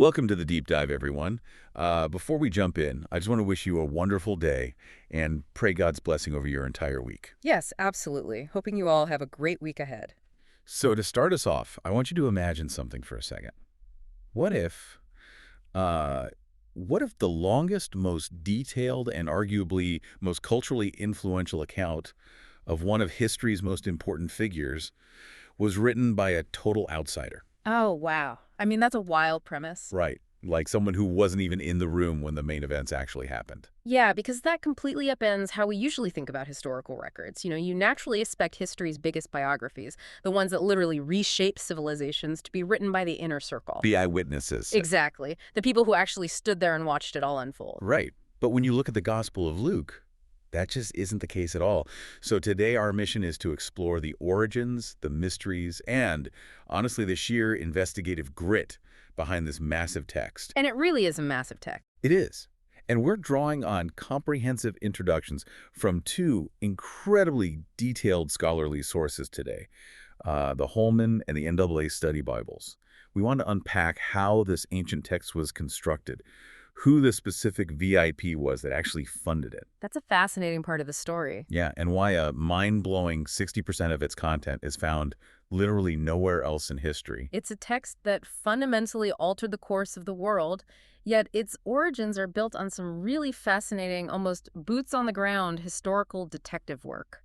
Welcome to the deep dive, everyone. Before we jump in, I just want to wish you a wonderful day and pray God's blessing over your entire week. Yes, absolutely. Hoping you all have a great week ahead. So to start us off, I want you to imagine something for a second. What if, uh, what if the longest, most detailed, and arguably most culturally influential account of one of history's most important figures was written by a total outsider? Oh, wow. I mean, that's a wild premise. Right. Like someone who wasn't even in the room when the main events actually happened. Yeah, because that completely upends how we usually think about historical records. You naturally expect history's biggest biographies, the ones that literally reshape civilizations, to be written by the inner circle. The eyewitnesses. Exactly. The people who actually stood there and watched it all unfold. Right. But when you look at the Gospel of Luke, that just isn't the case at all. So today our mission is to explore the origins, the mysteries, and, honestly, the sheer investigative grit behind this massive text. And it really is a massive text. It is. And we're drawing on comprehensive introductions from two incredibly detailed scholarly sources today, the Holman and the NAA Study Bibles. We want to unpack how this ancient text was constructed, who the specific VIP was that actually funded it. That's a fascinating part of the story. Yeah, and why a mind-blowing 60% of its content is found literally nowhere else in history. It's a text that fundamentally altered the course of the world, yet its origins are built on some really fascinating, almost boots-on-the-ground historical detective work.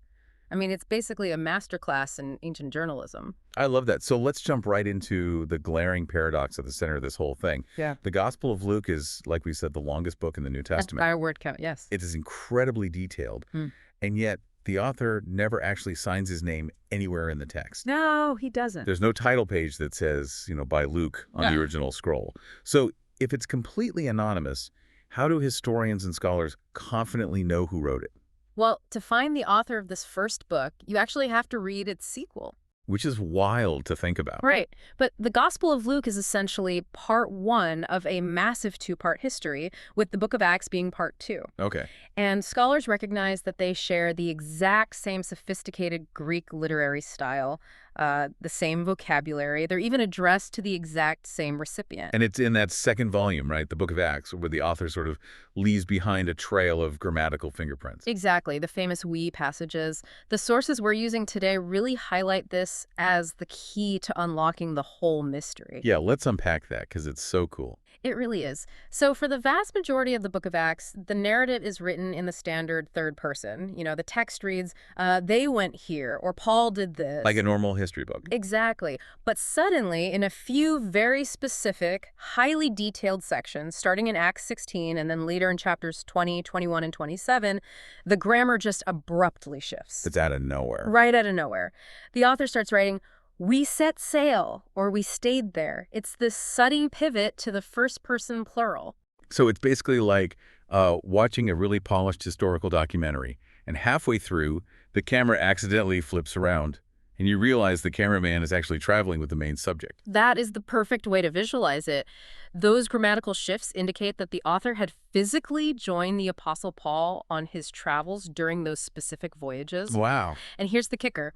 I mean, it's basically a masterclass in ancient journalism. I love that. So let's jump right into the glaring paradox at the center of this whole thing. Yeah. The Gospel of Luke is, like we said, the longest book in the New Testament. By word count, yes. It is incredibly detailed, and yet the author never actually signs his name anywhere in the text. No, he doesn't. There's no title page that says, by Luke on the original scroll. So if it's completely anonymous, how do historians and scholars confidently know who wrote it? Well, to find the author of this first book, you actually have to read its sequel. Which is wild to think about. Right. But the Gospel of Luke is essentially part one of a massive two-part history, with the book of Acts being part two. Okay. And scholars recognize that they share the exact same sophisticated Greek literary style, the same vocabulary. They're even addressed to the exact same recipient. And it's in that second volume, right, the book of Acts, where the author sort of leaves behind a trail of grammatical fingerprints. Exactly, the famous we passages. The sources we're using today really highlight this as the key to unlocking the whole mystery. Yeah, let's unpack that because it's so cool. It really is. So for the vast majority of the book of Acts, the narrative is written in the standard third person. The text reads, they went here, or Paul did this. Like a normal history book. Exactly. But suddenly, in a few very specific, highly detailed sections, starting in Acts 16 and then later in chapters 20, 21, and 27, the grammar just abruptly shifts. It's out of nowhere. Right out of nowhere. The author starts writing, we set sail, or we stayed there. It's this sudden pivot to the first person plural. So it's basically like watching a really polished historical documentary, and halfway through, the camera accidentally flips around, and you realize the cameraman is actually traveling with the main subject. That is the perfect way to visualize it. Those grammatical shifts indicate that the author had physically joined the Apostle Paul on his travels during those specific voyages. Wow. And here's the kicker.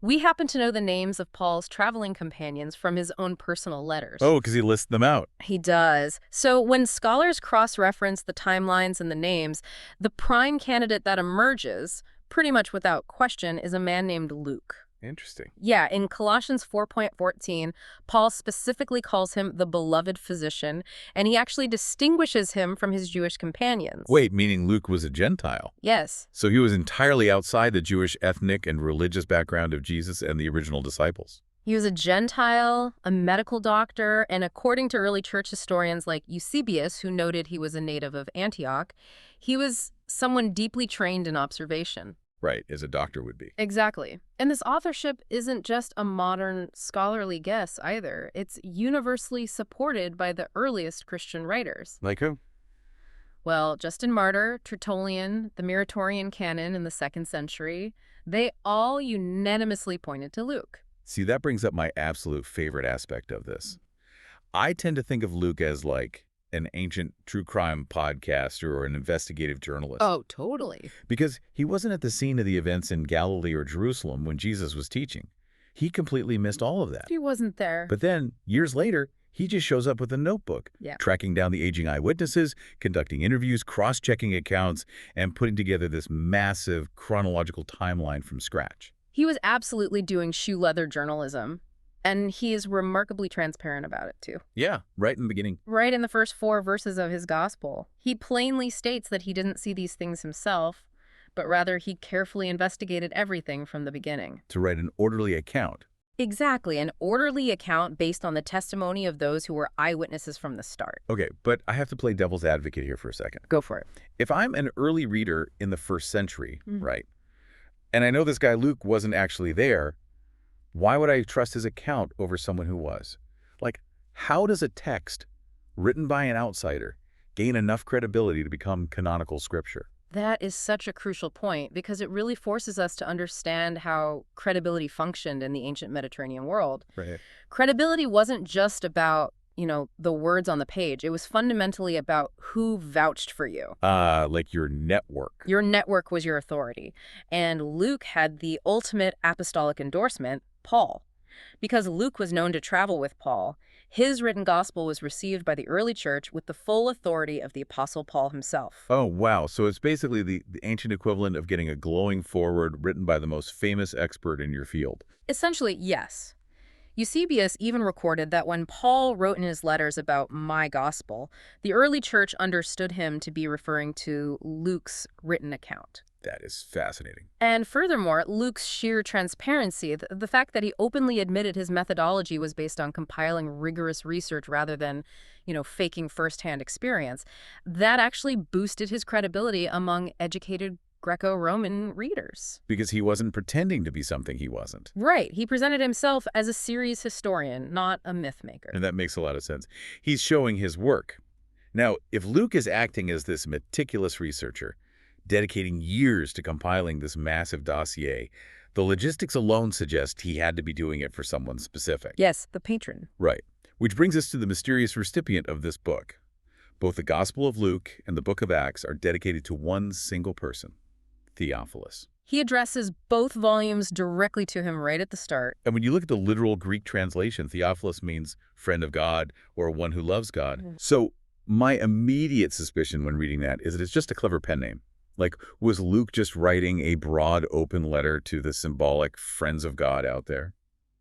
We happen to know the names of Paul's traveling companions from his own personal letters. Oh, because he lists them out. He does. So when scholars cross-reference the timelines and the names, the prime candidate that emerges, pretty much without question, is a man named Luke. Interesting. Yeah, in Colossians 4.14, Paul specifically calls him the beloved physician, and he actually distinguishes him from his Jewish companions. Wait, meaning Luke was a Gentile? Yes. So he was entirely outside the Jewish ethnic and religious background of Jesus and the original disciples. He was a Gentile, a medical doctor, and according to early church historians like Eusebius, who noted he was a native of Antioch, he was someone deeply trained in observation. Right, as a doctor would be. Exactly. And this authorship isn't just a modern scholarly guess either. It's universally supported by the earliest Christian writers. Like who? Well, Justin Martyr, Tertullian, the Muratorian canon in the 2nd century, they all unanimously pointed to Luke. See, that brings up my absolute favorite aspect of this. I tend to think of Luke as like an ancient true crime podcaster or an investigative journalist. Oh, totally. Because he wasn't at the scene of the events in Galilee or Jerusalem when Jesus was teaching. He completely missed all of that. He wasn't there. But then, years later, He just shows up with a notebook, Yeah. tracking down the aging eyewitnesses, conducting interviews, cross-checking accounts, and putting together this massive chronological timeline from scratch. He was absolutely doing shoe leather journalism, and he is remarkably transparent about it, too. Yeah, right in the beginning. Right in the first 4 verses of his gospel, he plainly states that he didn't see these things himself, but rather he carefully investigated everything from the beginning. To write an orderly account. Exactly, an orderly account based on the testimony of those who were eyewitnesses from the start. Okay, but I have to play devil's advocate here for a second. Go for it. If I'm an early reader in the first century, Mhm. right, and I know this guy Luke wasn't actually there, why would I trust his account over someone who was? Like, how does a text written by an outsider gain enough credibility to become canonical scripture? That is such a crucial point because it really forces us to understand how credibility functioned in the ancient Mediterranean world. Right. Credibility wasn't just about, the words on the page. It was fundamentally about who vouched for you. Like your network. Your network was your authority. And Luke had the ultimate apostolic endorsement, Paul. Because Luke was known to travel with Paul, his written gospel was received by the early church with the full authority of the Apostle Paul himself. Oh, wow. So it's basically the ancient equivalent of getting a glowing foreword written by the most famous expert in your field. Essentially, yes. Eusebius even recorded that when Paul wrote in his letters about my gospel, the early church understood him to be referring to Luke's written account. That is fascinating. And furthermore, Luke's sheer transparency, the fact that he openly admitted his methodology was based on compiling rigorous research rather than, faking firsthand experience, that actually boosted his credibility among educated Greco-Roman readers. Because he wasn't pretending to be something he wasn't. Right. He presented himself as a serious historian, not a myth maker. And that makes a lot of sense. He's showing his work. Now, if Luke is acting as this meticulous researcher, dedicating years to compiling this massive dossier, the logistics alone suggest he had to be doing it for someone specific. Yes, the patron. Right. Which brings us to the mysterious recipient of this book. Both the Gospel of Luke and the Book of Acts are dedicated to one single person, Theophilus. He addresses both volumes directly to him right at the start. And when you look at the literal Greek translation, Theophilus means friend of God or one who loves God. So my immediate suspicion when reading that is that it's just a clever pen name. Like, was Luke just writing a broad, open letter to the symbolic friends of God out there?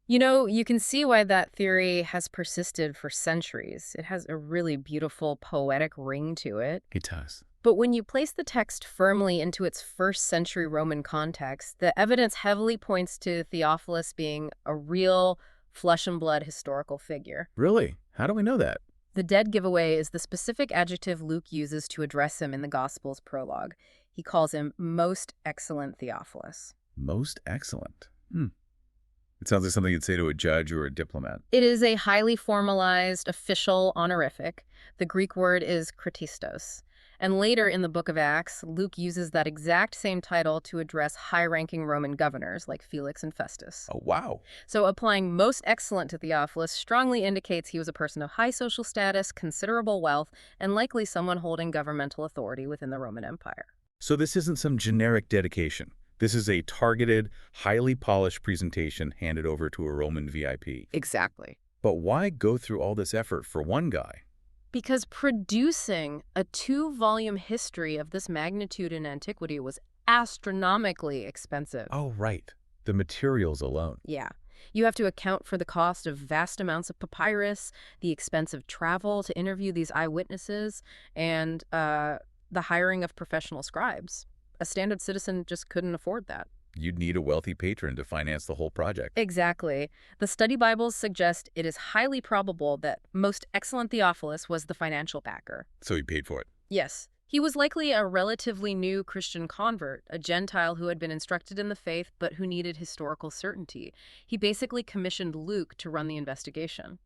You can see why that theory has persisted for centuries. It has a really beautiful poetic ring to it. It does. But when you place the text firmly into its first-century Roman context, the evidence heavily points to Theophilus being a real flesh-and-blood historical figure. Really? How do we know that? The dead giveaway is the specific adjective Luke uses to address him in the Gospel's prologue. He calls him most excellent Theophilus. Most excellent. It sounds like something you'd say to a judge or a diplomat. It is a highly formalized, official honorific. The Greek word is kritistos. And later in the book of Acts, Luke uses that exact same title to address high-ranking Roman governors like Felix and Festus. Oh, wow. So applying most excellent to Theophilus strongly indicates he was a person of high social status, considerable wealth, and likely someone holding governmental authority within the Roman Empire. So this isn't some generic dedication. This is a targeted, highly polished presentation handed over to a Roman VIP. Exactly. But why go through all this effort for one guy? Because producing a 2-volume history of this magnitude in antiquity was astronomically expensive. Oh, right. The materials alone. Yeah. You have to account for the cost of vast amounts of papyrus, the expense of travel to interview these eyewitnesses, and the hiring of professional scribes. A standard citizen just couldn't afford that. You'd need a wealthy patron to finance the whole project. Exactly. The study Bibles suggest it is highly probable that most excellent Theophilus was the financial backer. So he paid for it. Yes. He was likely a relatively new Christian convert, a Gentile who had been instructed in the faith but who needed historical certainty. He basically commissioned Luke to run the investigation.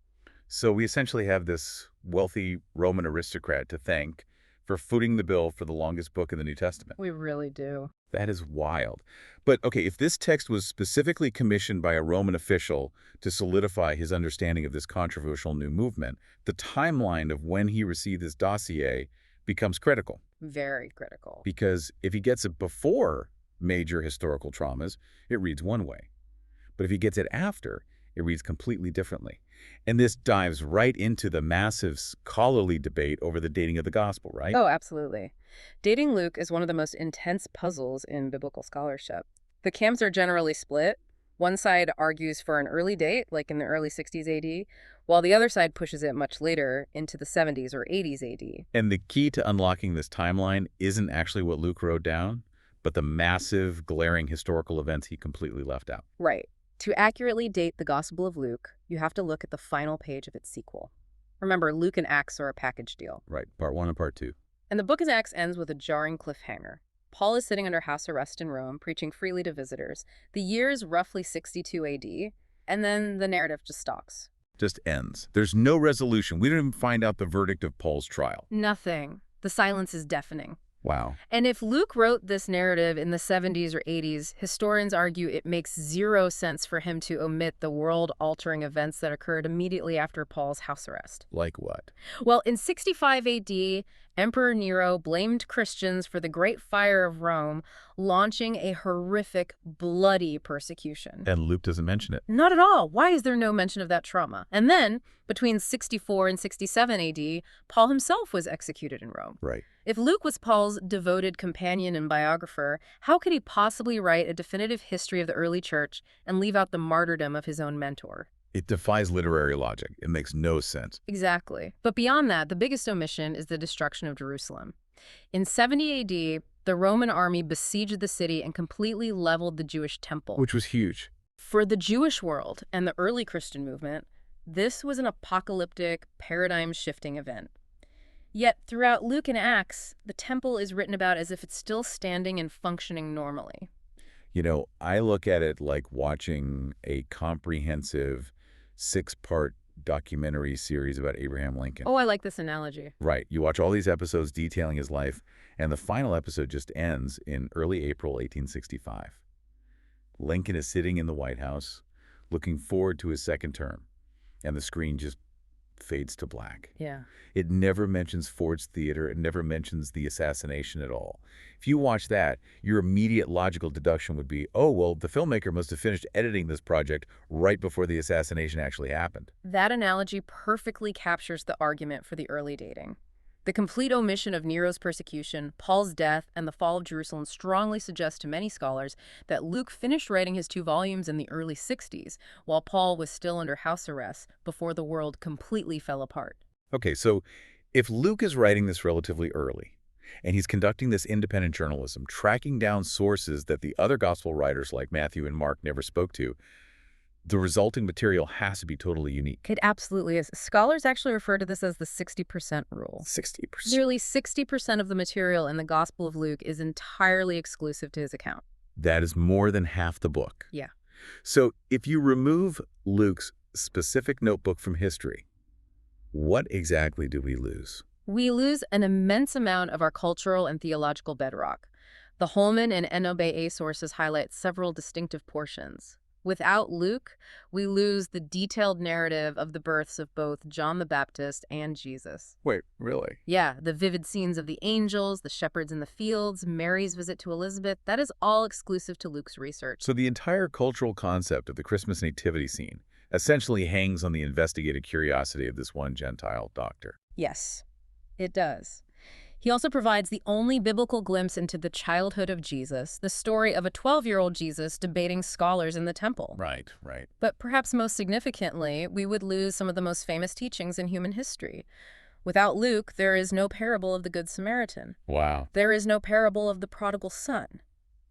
So we essentially have this wealthy Roman aristocrat to thank for footing the bill for the longest book in the New Testament. We really do. That is wild. But, okay, if this text was specifically commissioned by a Roman official to solidify his understanding of this controversial new movement, the timeline of when he received this dossier becomes critical. Very critical. Because if he gets it before major historical traumas, it reads one way. But if he gets it after, It reads completely differently. And this dives right into the massive scholarly debate over the dating of the gospel, right? Oh, absolutely. Dating Luke is one of the most intense puzzles in biblical scholarship. The camps are generally split. One side argues for an early date, like in the early 60s AD, while the other side pushes it much later into the 70s or 80s AD. And the key to unlocking this timeline isn't actually what Luke wrote down, but the massive, glaring historical events he completely left out. Right. To accurately date the Gospel of Luke, you have to look at the final page of its sequel. Remember, Luke and Acts are a package deal. Right, part 1 and part 2. And the book of Acts ends with a jarring cliffhanger. Paul is sitting under house arrest in Rome, preaching freely to visitors. The year is roughly 62 AD, and then the narrative just stops. Just ends. There's no resolution. We don't even find out the verdict of Paul's trial. Nothing. The silence is deafening. Wow. And if Luke wrote this narrative in the 70s or 80s, historians argue it makes zero sense for him to omit the world-altering events that occurred immediately after Paul's house arrest. Like what? Well, in 65 AD, Emperor Nero blamed Christians for the Great Fire of Rome, launching a horrific, bloody persecution. And Luke doesn't mention it. Not at all. Why is there no mention of that trauma? And then, between 64 and 67 AD, Paul himself was executed in Rome. Right. If Luke was Paul's devoted companion and biographer, how could he possibly write a definitive history of the early church and leave out the martyrdom of his own mentor? It defies literary logic. It makes no sense. Exactly. But beyond that, the biggest omission is the destruction of Jerusalem. In 70 AD, the Roman army besieged the city and completely leveled the Jewish temple. Which was huge. For the Jewish world and the early Christian movement, this was an apocalyptic, paradigm-shifting event. Yet, throughout Luke and Acts, the temple is written about as if it's still standing and functioning normally. You know, I look at it like watching a comprehensive 6-part documentary series about Abraham Lincoln. Oh, I like this analogy. Right. You watch all these episodes detailing his life, and the final episode just ends in early April 1865. Lincoln is sitting in the White House, looking forward to his second term, and the screen just fades to black. Yeah. It never mentions Ford's Theater. It never mentions the assassination at all. If you watch that, your immediate logical deduction would be, oh, well, the filmmaker must have finished editing this project right before the assassination actually happened. That analogy perfectly captures the argument for the early dating. The complete omission of Nero's persecution, Paul's death, and the fall of Jerusalem strongly suggests to many scholars that Luke finished writing his 2 volumes in the early 60s, while Paul was still under house arrest before the world completely fell apart. Okay, so if Luke is writing this relatively early, and he's conducting this independent journalism, tracking down sources that the other gospel writers like Matthew and Mark never spoke to, the resulting material has to be totally unique. It absolutely is. Scholars actually refer to this as the 60% rule. 60%. Nearly 60% of the material in the Gospel of Luke is entirely exclusive to his account. That is more than half the book. Yeah. So if you remove Luke's specific notebook from history, what exactly do we lose? We lose an immense amount of our cultural and theological bedrock. The Holman and NOBA sources highlight several distinctive portions. Without Luke, we lose the detailed narrative of the births of both John the Baptist and Jesus. Wait, really? Yeah, the vivid scenes of the angels, the shepherds in the fields, Mary's visit to Elizabeth, that is all exclusive to Luke's research. So the entire cultural concept of the Christmas nativity scene essentially hangs on the investigative curiosity of this one Gentile doctor. Yes, it does. He also provides the only biblical glimpse into the childhood of Jesus, the story of a 12-year-old Jesus debating scholars in the temple. Right, right. But perhaps most significantly, we would lose some of the most famous teachings in human history. Without Luke, there is no parable of the Good Samaritan. Wow. There is no parable of the Prodigal Son.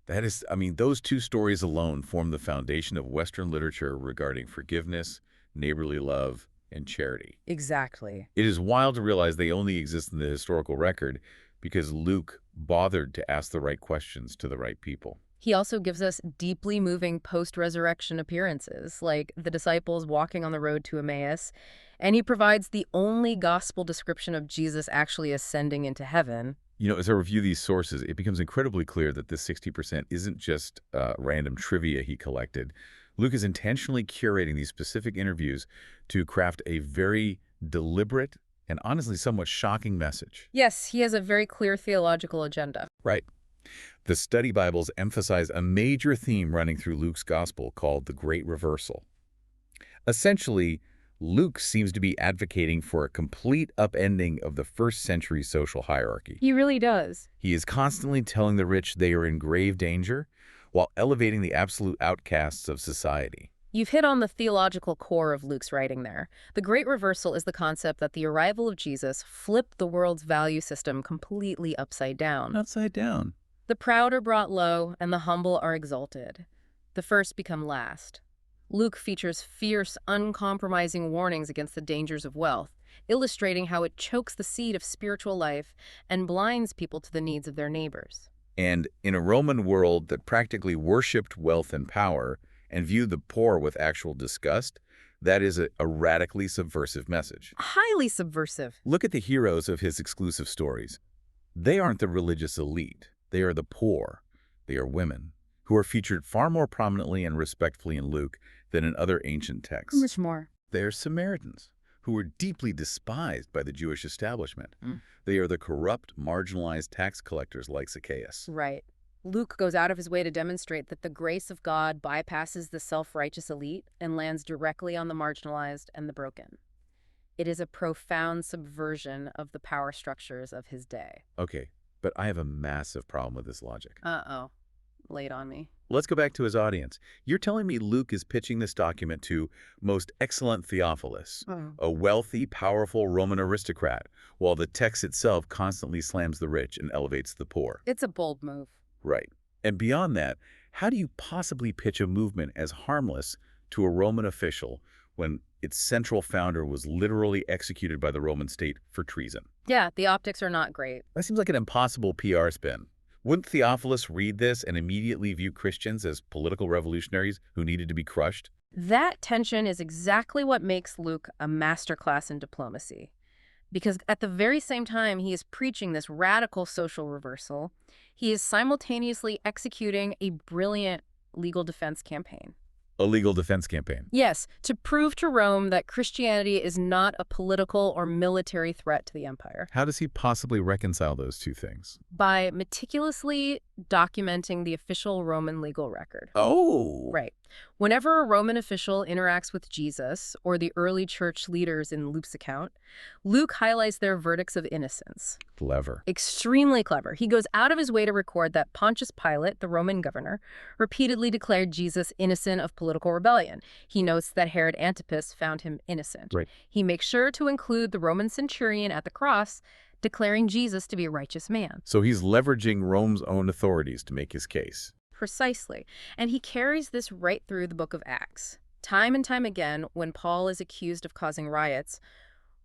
That is, I mean, those 2 stories alone form the foundation of Western literature regarding forgiveness, neighborly love, and charity. Exactly. It is wild to realize they only exist in the historical record because Luke bothered to ask the right questions to the right people. He also gives us deeply moving post-resurrection appearances, like the disciples walking on the road to Emmaus, and he provides the only gospel description of Jesus actually ascending into heaven. You know, as I review these sources, it becomes incredibly clear that this 60% isn't just random trivia he collected. Luke is intentionally curating these specific interviews to craft a very deliberate and honestly somewhat shocking message. Yes, he has a very clear theological agenda. Right. The study Bibles emphasize a major theme running through Luke's gospel called the Great Reversal. Essentially, Luke seems to be advocating for a complete upending of the first-century social hierarchy. He really does. He is constantly telling the rich they are in grave danger, while elevating the absolute outcasts of society. You've hit on the theological core of Luke's writing there. The great reversal is the concept that the arrival of Jesus flipped the world's value system completely upside down. Upside down. The proud are brought low, and the humble are exalted. The first become last. Luke features fierce, uncompromising warnings against the dangers of wealth, illustrating how it chokes the seed of spiritual life and blinds people to the needs of their neighbors. And in a Roman world that practically worshipped wealth and power and viewed the poor with actual disgust, that is a radically subversive message. Highly subversive. Look at the heroes of his exclusive stories. They aren't the religious elite. They are the poor. They are women, who are featured far more prominently and respectfully in Luke than in other ancient texts. Much more. They are Samaritans, who were deeply despised by the Jewish establishment. They are the corrupt, marginalized tax collectors like Zacchaeus. Right. Luke goes out of his way to demonstrate that the grace of God bypasses the self-righteous elite and lands directly on the marginalized and the broken. It is a profound subversion of the power structures of his day. Okay, but I have a massive problem with this logic. Uh-oh. Lay it on me. Let's go back to his audience. You're telling me Luke is pitching this document to most excellent Theophilus, a wealthy, powerful Roman aristocrat, while the text itself constantly slams the rich and elevates the poor. It's a bold move. Right. And beyond that, how do you possibly pitch a movement as harmless to a Roman official when its central founder was literally executed by the Roman state for treason? Yeah, the optics are not great. That seems like an impossible PR spin. Wouldn't Theophilus read this and immediately view Christians as political revolutionaries who needed to be crushed? That tension is exactly what makes Luke a masterclass in diplomacy. Because at the very same time he is preaching this radical social reversal, he is simultaneously executing a brilliant legal defense campaign. A legal defense campaign. Yes, to prove to Rome that Christianity is not a political or military threat to the empire. How does he possibly reconcile those two things? By meticulously documenting the official Roman legal record. Oh! Right. Whenever a Roman official interacts with Jesus or the early church leaders in Luke's account, Luke highlights their verdicts of innocence. Clever. Extremely clever. He goes out of his way to record that Pontius Pilate, the Roman governor, repeatedly declared Jesus innocent of political rebellion. He notes that Herod Antipas found him innocent. Right. He makes sure to include the Roman centurion at the cross, declaring Jesus to be a righteous man. So he's leveraging Rome's own authorities to make his case. Precisely. And he carries this right through the book of Acts. Time and time again, when Paul is accused of causing riots,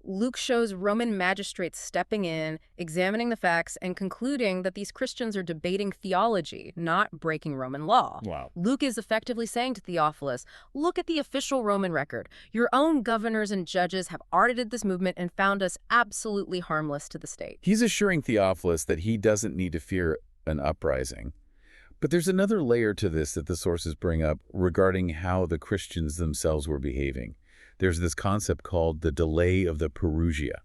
Luke shows Roman magistrates stepping in, examining the facts, and concluding that these Christians are debating theology, not breaking Roman law. Wow. Luke is effectively saying to Theophilus, look at the official Roman record. Your own governors and judges have audited this movement and found us absolutely harmless to the state. He's assuring Theophilus that he doesn't need to fear an uprising. But there's another layer to this that the sources bring up regarding how the Christians themselves were behaving. There's this concept called the delay of the Perugia.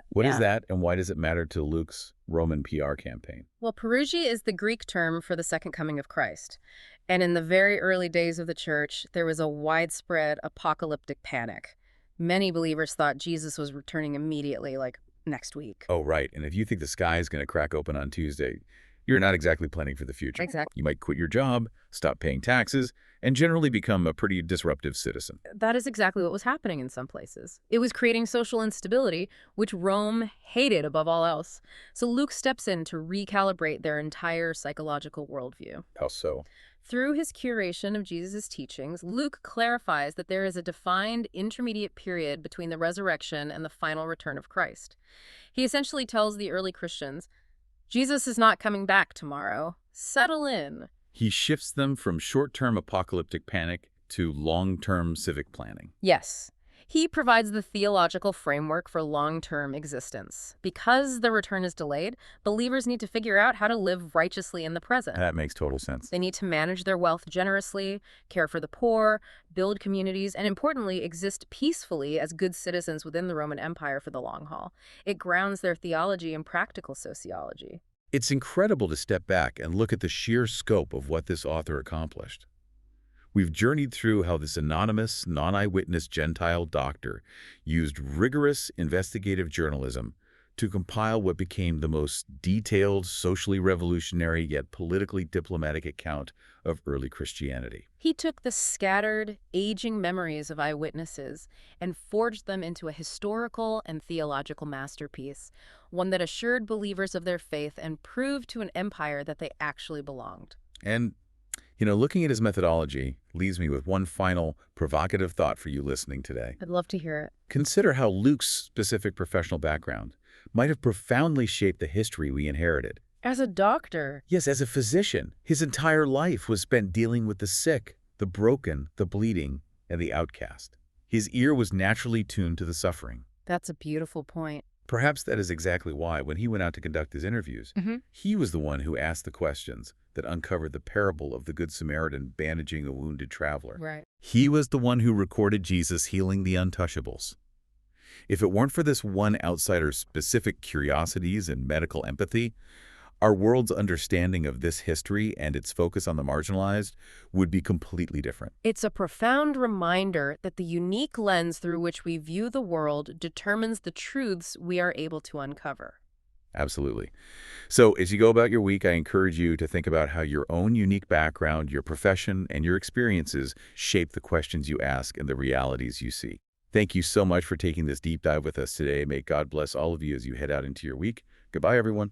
What is that, and why does it matter to Luke's Roman PR campaign? Well, Perugia is the Greek term for the second coming of Christ. And in the very early days of the church, there was a widespread apocalyptic panic. Many believers thought Jesus was returning immediately, like next week. Oh, right. And if you think the sky is going to crack open on Tuesday, you're not exactly planning for the future. Exactly. You might quit your job, stop paying taxes, and generally become a pretty disruptive citizen. That is exactly what was happening in some places. It was creating social instability, which Rome hated above all else. So Luke steps in to recalibrate their entire psychological worldview. How so? Through his curation of Jesus' teachings, Luke clarifies that there is a defined intermediate period between the resurrection and the final return of Christ. He essentially tells the early Christians, Jesus is not coming back tomorrow. Settle in. He shifts them from short-term apocalyptic panic to long-term civic planning. Yes. He provides the theological framework for long-term existence. Because the return is delayed, believers need to figure out how to live righteously in the present. That makes total sense. They need to manage their wealth generously, care for the poor, build communities, and importantly, exist peacefully as good citizens within the Roman Empire for the long haul. It grounds their theology in practical sociology. It's incredible to step back and look at the sheer scope of what this author accomplished. We've journeyed through how this anonymous, non-eyewitness Gentile doctor used rigorous investigative journalism to compile what became the most detailed, socially revolutionary, yet politically diplomatic account of early Christianity. He took the scattered, aging memories of eyewitnesses and forged them into a historical and theological masterpiece, one that assured believers of their faith and proved to an empire that they actually belonged. And, looking at his methodology leaves me with one final provocative thought for you listening today. I'd love to hear it. Consider how Luke's specific professional background might have profoundly shaped the history we inherited. As a doctor, Yes, as a physician, his entire life was spent dealing with the sick, the broken, the bleeding, and the outcast. His ear was naturally tuned to the suffering. that's a beautiful point. Perhaps that is exactly why, when he went out to conduct his interviews, he was the one who asked the questions that uncovered the parable of the Good Samaritan bandaging a wounded traveler. Right. He was the one who recorded Jesus healing the untouchables. If it weren't for this one outsider's specific curiosities and medical empathy, our world's understanding of this history and its focus on the marginalized would be completely different. It's a profound reminder that the unique lens through which we view the world determines the truths we are able to uncover. Absolutely. So as you go about your week, I encourage you to think about how your own unique background, your profession, and your experiences shape the questions you ask and the realities you see. Thank you so much for taking this deep dive with us today. May God bless all of you as you head out into your week. Goodbye, everyone.